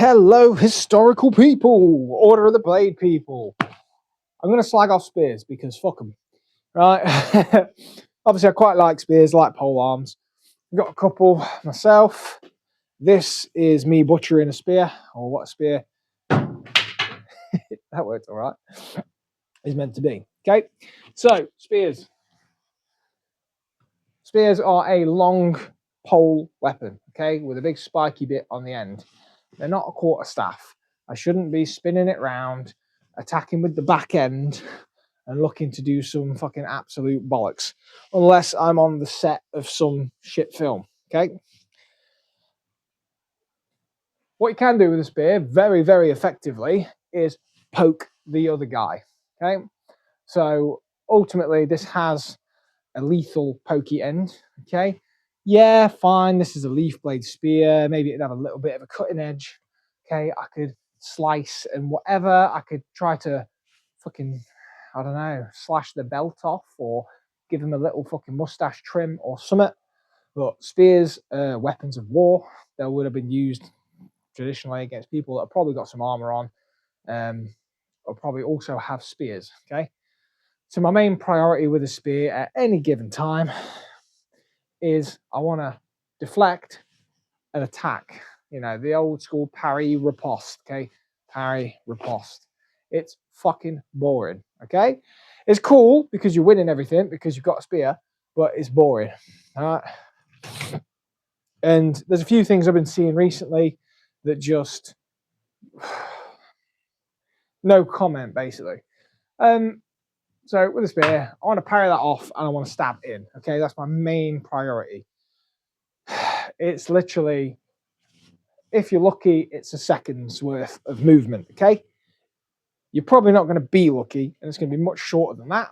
Hello, historical people, Order of the Blade people. I'm going to slag off spears because fuck them, right? Obviously, I quite like spears, like pole arms. I've got a couple myself. This is me butchering a spear, or what a spear, that worked all right, is meant to be. Okay, so spears. Spears are a long pole weapon, okay, with a big spiky bit on the end. They're not a quarterstaff. I shouldn't be spinning it round, attacking with the back end, and looking to do some fucking absolute bollocks, unless I'm on the set of some shit film, okay? What you can do with a spear very, very effectively is poke the other guy, okay? So ultimately, this has a lethal pokey end, okay? Yeah, fine, this is a leaf blade spear. Maybe it'd have a little bit of a cutting edge, okay? I could slice and whatever. I could try to fucking, I don't know, slash the belt off or give him a little fucking mustache trim or something. But spears, weapons of war, they would have been used traditionally against people that have probably got some armor on, or probably also have spears, okay? So my main priority with a spear at any given time is I want to deflect and attack. You know, the old school parry riposte, okay? Parry riposte. It's fucking boring, okay? It's cool because you're winning everything because you've got a spear, but it's boring, all right? And there's a few things I've been seeing recently that just no comment, basically. So with a spear, I want to parry that off and I want to stab in, okay? That's my main priority. It's literally, if you're lucky, it's a second's worth of movement, okay? You're probably not going to be lucky, and it's going to be much shorter than that.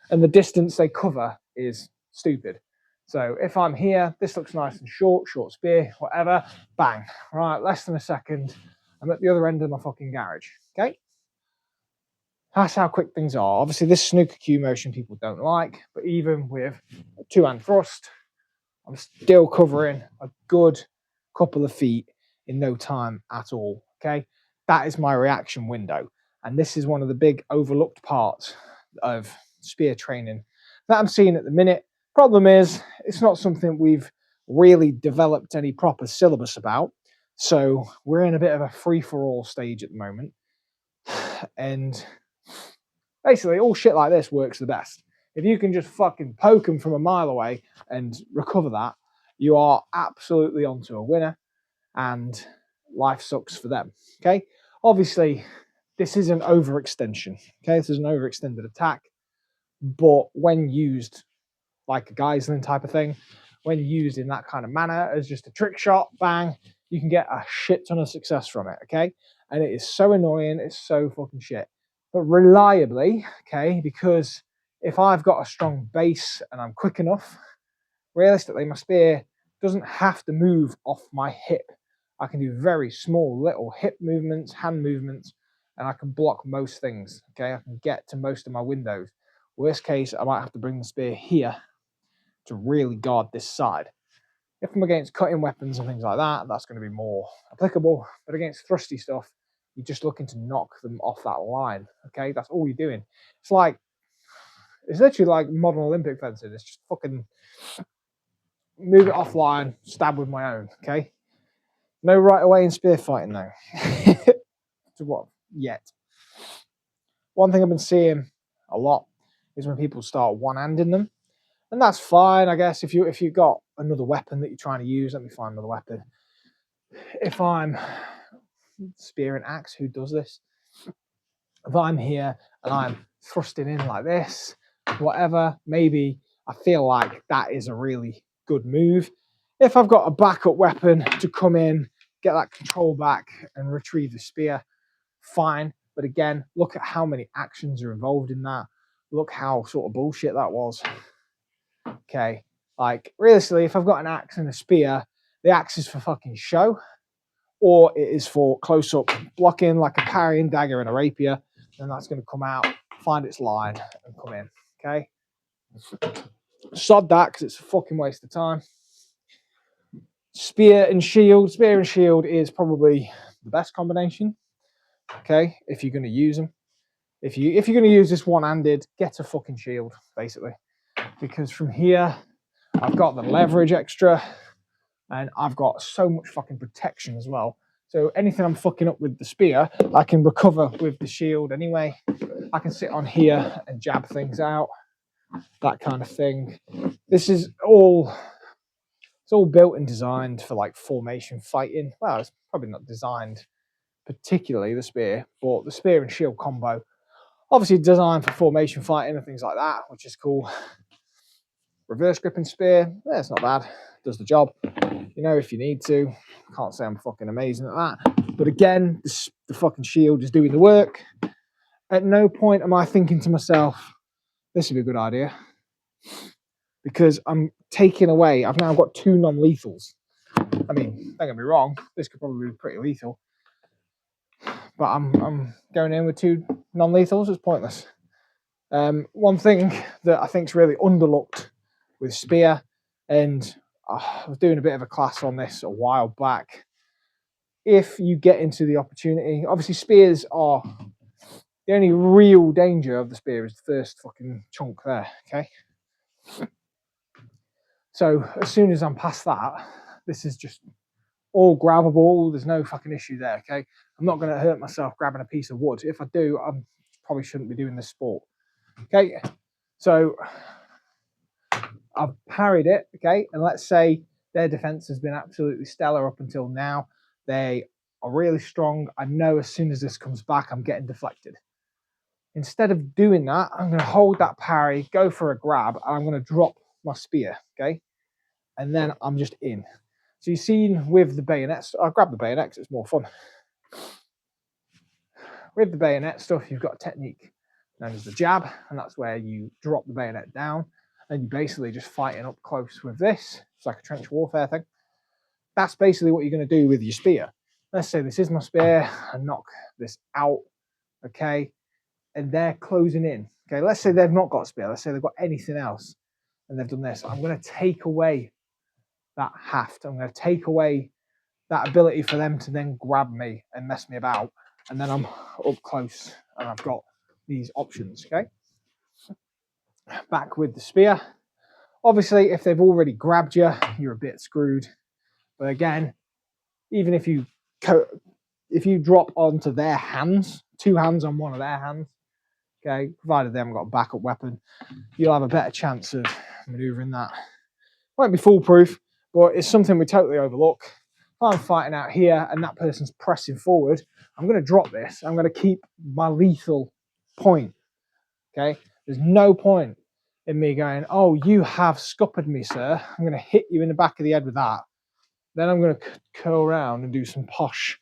And the distance they cover is stupid. So if I'm here, this looks nice and short spear, whatever, bang. Right, less than a second, I'm at the other end of my fucking garage, okay? That's how quick things are. Obviously, this snooker cue motion people don't like, but even with a two-hand thrust, I'm still covering a good couple of feet in no time at all, okay? That is my reaction window. And this is one of the big overlooked parts of spear training that I'm seeing at the minute. Problem is, it's not something we've really developed any proper syllabus about. So we're in a bit of a free-for-all stage at the moment. And basically, all shit like this works the best. If you can just fucking poke them from a mile away and recover that, you are absolutely onto a winner, and life sucks for them, okay? Obviously, this is an overextension, okay? This is an overextended attack, but when used like a Geiselin type of thing, when used in that kind of manner as just a trick shot, bang, you can get a shit ton of success from it, okay? And it is so annoying, it's so fucking shit. But reliably, okay, because if I've got a strong base and I'm quick enough, realistically, my spear doesn't have to move off my hip. I can do very small little hip movements, hand movements, and I can block most things, okay? I can get to most of my windows. Worst case, I might have to bring the spear here to really guard this side. If I'm against cutting weapons and things like that, that's going to be more applicable. But against thrusty stuff, you're just looking to knock them off that line, okay? That's all you're doing. It's literally like modern Olympic fencing. It's just fucking move it offline, stab with my own, okay? No right away in spear fighting though. To what? Yet. One thing I've been seeing a lot is when people start one-handing them. And that's fine, I guess. If you've got another weapon that you're trying to use, let me find another weapon. If I'm spear and axe, who does this? If I'm here and I'm thrusting in like this, whatever, maybe I feel like that is a really good move. If I've got a backup weapon to come in, get that control back and retrieve the spear, fine. But again, look at how many actions are involved in that. Look how sort of bullshit that was. Okay, like realistically, if I've got an axe and a spear, the axe is for fucking show, or it is for close-up blocking like a parrying dagger and a rapier. Then that's going to come out, find its line, and come in. Okay, sod that because it's a fucking waste of time. Spear and shield is probably the best combination. Okay, if you're going to use them, if you're going to use this one-handed, get a fucking shield basically, because from here I've got the leverage extra, and I've got so much fucking protection as well. So anything I'm fucking up with the spear, I can recover with the shield anyway. I can sit on here and jab things out, that kind of thing. This is all, it's all built and designed for like formation fighting. Well, it's probably not designed particularly, the spear, but the spear and shield combo, obviously designed for formation fighting and things like that, which is cool. Reverse gripping spear, yeah, it's not bad, does the job, you know, if you need to. Can't say I'm fucking amazing at that, but again, the fucking shield is doing the work. At no point am I thinking to myself, this would be a good idea, because I'm taking away, I've now got 2 non-lethals. I mean, don't get me wrong, this could probably be pretty lethal, but I'm going in with 2 non-lethals. It's pointless. One thing that I think is really underlooked with spear, and I was doing a bit of a class on this a while back. If you get into the opportunity, obviously spears are, the only real danger of the spear is the first fucking chunk there, okay? So as soon as I'm past that, this is just all grabbable. There's no fucking issue there, okay? I'm not going to hurt myself grabbing a piece of wood. If I do, I probably shouldn't be doing this sport, okay? So I've parried it, okay? And let's say their defense has been absolutely stellar up until now. They are really strong. I know as soon as this comes back, I'm getting deflected. Instead of doing that, I'm going to hold that parry, go for a grab, and I'm going to drop my spear, okay? And then I'm just in. So you've seen with the bayonets, I'll grab the bayonet because it's more fun. With the bayonet stuff, you've got a technique known as the jab, and that's where you drop the bayonet down, and you're basically just fighting up close with this. It's like a trench warfare thing. That's basically what you're going to do with your spear. Let's say this is my spear, and knock this out, okay? And they're closing in. Okay, let's say they've not got a spear. Let's say they've got anything else, and they've done this. I'm going to take away that haft. I'm going to take away that ability for them to then grab me and mess me about. And then I'm up close, and I've got these options, okay? Back with the spear. Obviously, if they've already grabbed you, you're a bit screwed. But again, even if you drop onto their hands, 2 hands on one of their hands, okay, provided they haven't got a backup weapon, you'll have a better chance of maneuvering that. Won't be foolproof, but it's something we totally overlook. If I'm fighting out here and that person's pressing forward, I'm going to drop this. I'm going to keep my lethal point, okay? There's no point in me going, oh, you have scuppered me, sir. I'm going to hit you in the back of the head with that. Then I'm going to curl around and do some posh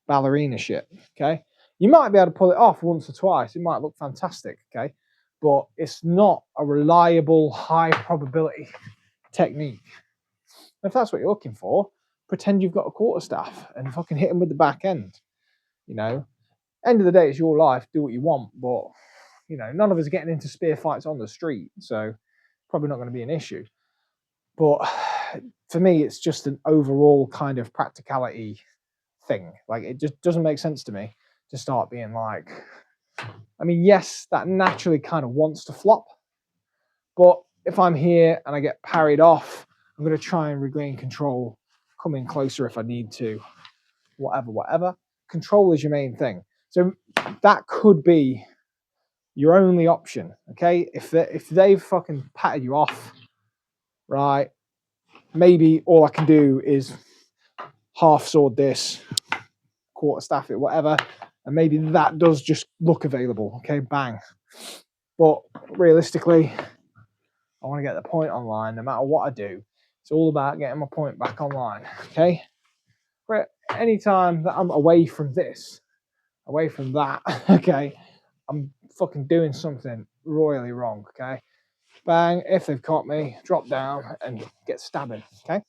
ballerina shit, okay? You might be able to pull it off once or twice. It might look fantastic, okay? But it's not a reliable, high probability technique. If that's what you're looking for, pretend you've got a quarterstaff and fucking hit them with the back end. You know, end of the day, it's your life. Do what you want, but you know, none of us are getting into spear fights on the street, so probably not going to be an issue. But for me, it's just an overall kind of practicality thing. Like, it just doesn't make sense to me to start being like, I mean, yes, that naturally kind of wants to flop, but if I'm here and I get parried off, I'm going to try and regain control, come in closer if I need to, whatever. Control is your main thing. So that could be your only option, okay? If they've fucking patted you off, right, maybe all I can do is half sword this, quarterstaff it, whatever, and maybe that does just look available, okay, bang. But realistically, I want to get the point online no matter what I do. It's all about getting my point back online, okay? But anytime that I'm away from this, away from that, okay, I'm fucking doing something royally wrong, okay? Bang, if they've caught me, drop down and get stabbing, okay?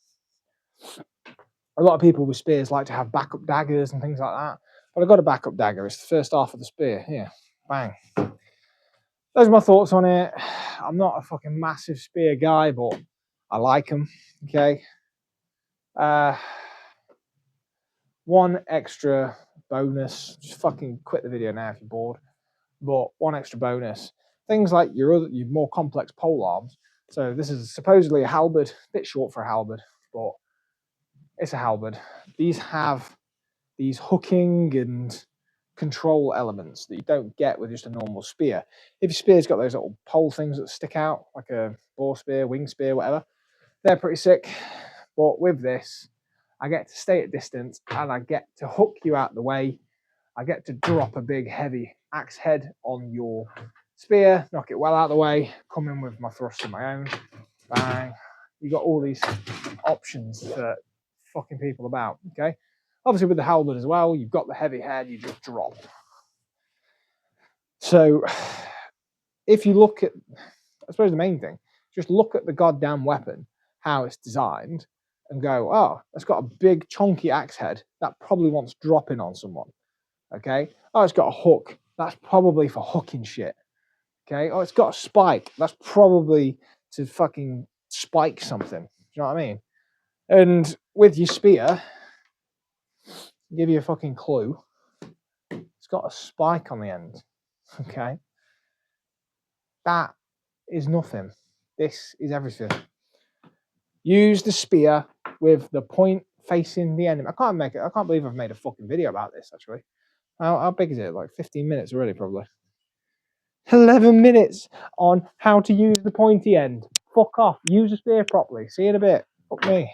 A lot of people with spears like to have backup daggers and things like that, but I've got a backup dagger. It's the first half of the spear, yeah, bang. Those are my thoughts on it. I'm not a fucking massive spear guy, but I like them, okay? one extra bonus. Just fucking quit the video now if you're bored. But one extra bonus. Things like your more complex pole arms. So this is supposedly a halberd, a bit short for a halberd, but it's a halberd. These have these hooking and control elements that you don't get with just a normal spear. If your spear's got those little pole things that stick out, like a boar spear, wing spear, whatever, they're pretty sick. But with this, I get to stay at distance and I get to hook you out the way. I get to drop a big heavy axe head on your spear, knock it well out of the way, come in with my thrust of my own, bang. You got all these options for fucking people about, okay? Obviously with the halberd as well, you've got the heavy head, you just drop. So if you look at, I suppose the main thing, just look at the goddamn weapon, how it's designed, and go, oh, it's got a big chunky axe head that probably wants dropping on someone. Okay. Oh, it's got a hook. That's probably for hooking shit. Okay. Oh, it's got a spike. That's probably to fucking spike something. Do you know what I mean? And with your spear, I'll give you a fucking clue. It's got a spike on the end. Okay. That is nothing. This is everything. Use the spear with the point facing the enemy. I can't believe I've made a fucking video about this actually. How big is it? Like 15 minutes already, probably. 11 minutes on how to use the pointy end. Fuck off. Use a spear properly. See you in a bit. Fuck me.